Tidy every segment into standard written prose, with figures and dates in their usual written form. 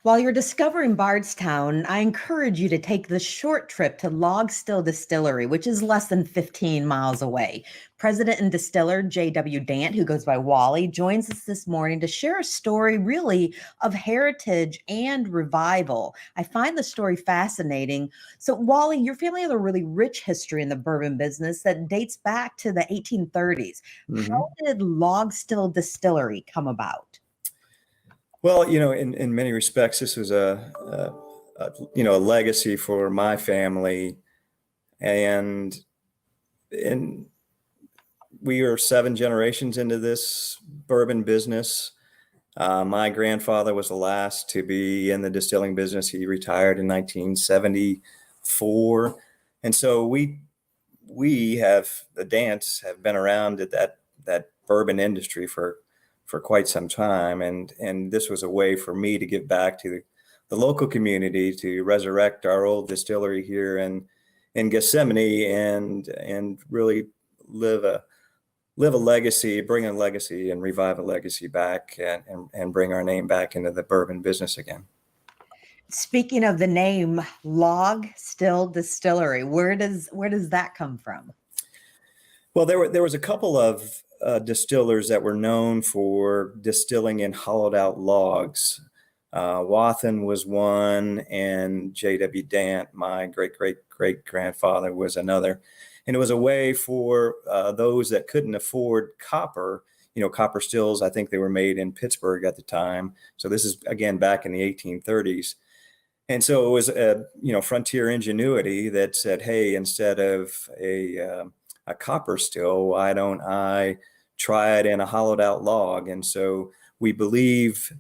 While you're discovering Bardstown, I encourage you to take the short trip to Still Distillery, which is less than 15 miles away. President and distiller J.W. Dant, who goes by Wally, joins us this morning to share a story really of heritage and revival. I find the story fascinating. So, Wally, your family has a really rich history in the bourbon business that dates back to the 1830s. Hmm. How did Still Distillery come about? Well, in many respects, this was a legacy for my family, and and we are seven generations into this bourbon business. My grandfather was the last to be in the distilling business. He retired in 1974, and so we have the Dants have been around at that bourbon industry for quite some time, and this was a way for me to give back to the local community, to resurrect our old distillery here in Gethsemane, and really live a legacy, bring a legacy, and revive a legacy back, and bring our name back into the bourbon business again. Speaking of the name Still Distillery, where does that come from? Well, there was a couple of distillers that were known for distilling in hollowed out logs. Wathen was one, and J.W. Dant, my great grandfather, was another. And it was a way for those that couldn't afford copper. Copper stills, I think they were made in Pittsburgh at the time. So this is, again, back in the 1830s. And so it was frontier ingenuity that said, hey, instead of a copper still, why don't I try it in a hollowed out log? And so we believe,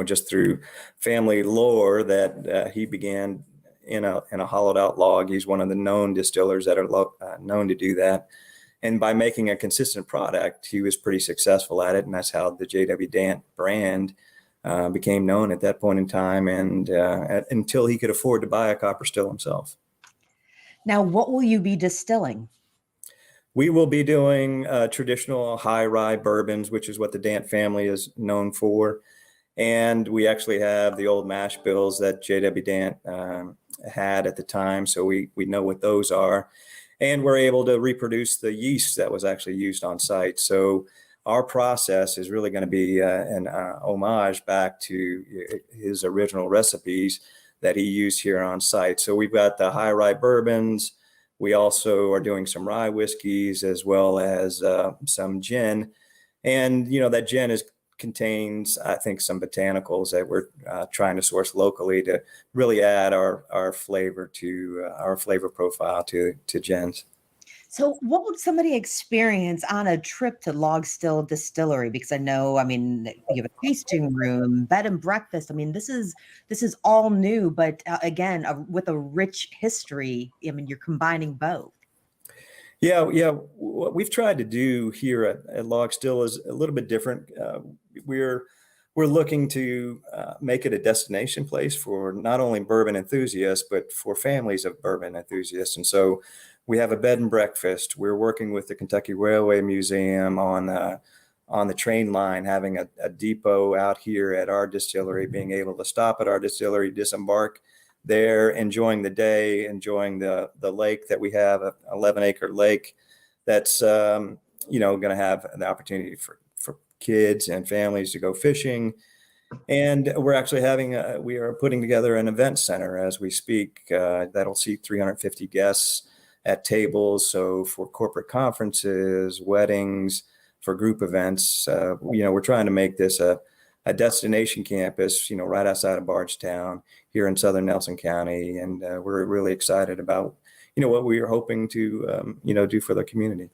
just through family lore, that he began in a hollowed out log. He's one of the known distillers that are known to do that. And by making a consistent product, he was pretty successful at it. And that's how the J.W. Dant brand became known at that point in time, and until he could afford to buy a copper still himself. Now, what will you be distilling? We will be doing traditional high rye bourbons, which is what the Dant family is known for. And we actually have the old mash bills that J.W. Dant had at the time, so we know what those are. And we're able to reproduce the yeast that was actually used on site. So our process is really going to be an homage back to his original recipes that he used here on site. So we've got the high rye bourbons. We also are doing some rye whiskeys, as well as some gin. And, that gin contains, I think, some botanicals that we're trying to source locally to really add our flavor to our flavor profile to gins. So, what would somebody experience on a trip to Still Distillery? Because I know, you have a tasting room, bed and breakfast. This is all new, but again, with a rich history. You're combining both. Yeah. What we've tried to do here at Log Still is a little bit different. We're looking to make it a destination place for not only bourbon enthusiasts, but for families of bourbon enthusiasts. And so we have a bed and breakfast. We're working with the Kentucky Railway Museum on the train line, having a depot out here at our distillery, being able to stop at our distillery, disembark there, enjoying the day, enjoying the lake that we have, an 11-acre lake that's going to have the opportunity for kids and families to go fishing. And we're actually we are putting together an event center as we speak that'll seat 350 guests at tables. So for corporate conferences, weddings, for group events, we're trying to make this a destination campus, right outside of Bardstown here in southern Nelson County. And we're really excited about, what we are hoping to, do for the community.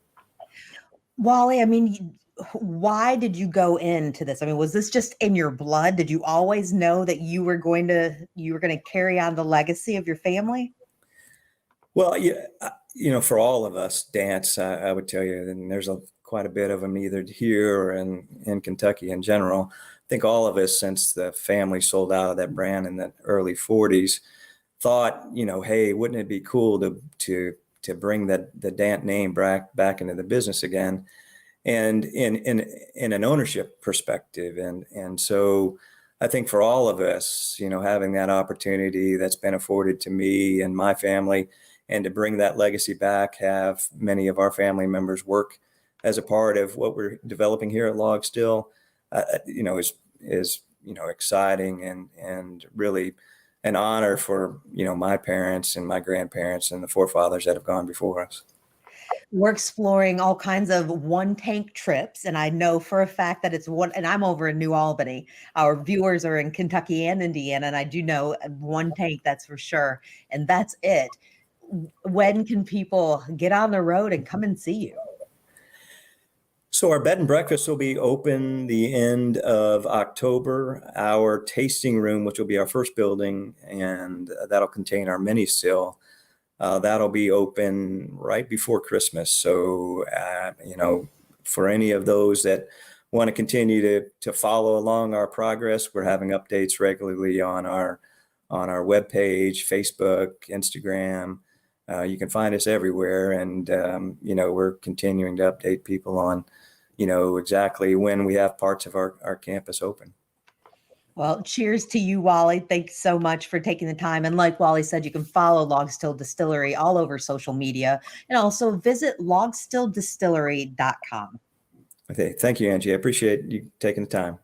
Wally, why did you go into this? Was this just in your blood? Did you always know that you were going to carry on the legacy of your family? Well, yeah, for all of us, Dants, I would tell you, and there's quite a bit of them either here or in Kentucky in general. I think all of us, since the family sold out of that brand in the early 40s, thought, hey, wouldn't it be cool to bring the Dant name back into the business again? and in an ownership perspective. And so I think for all of us, having that opportunity that's been afforded to me and my family, and to bring that legacy back, have many of our family members work as a part of what we're developing here at Log Still, is exciting and really an honor for my parents and my grandparents and the forefathers that have gone before us. We're exploring all kinds of one tank trips. And I know for a fact that it's one, and I'm over in New Albany. Our viewers are in Kentucky and Indiana. And I do know one tank, that's for sure. And that's it. When can people get on the road and come and see you? So our bed and breakfast will be open the end of October. Our tasting room, which will be our first building, and that'll contain our mini still, that'll be open right before Christmas. So, for any of those that want to continue to follow along our progress, we're having updates regularly on our webpage, Facebook, Instagram. You can find us everywhere, and we're continuing to update people on exactly when we have parts of our campus open. Well, cheers to you, Wally. Thanks so much for taking the time. And like Wally said, you can follow Log Still Distillery all over social media, and also visit logstilldistillery.com. Okay, thank you, Angie. I appreciate you taking the time.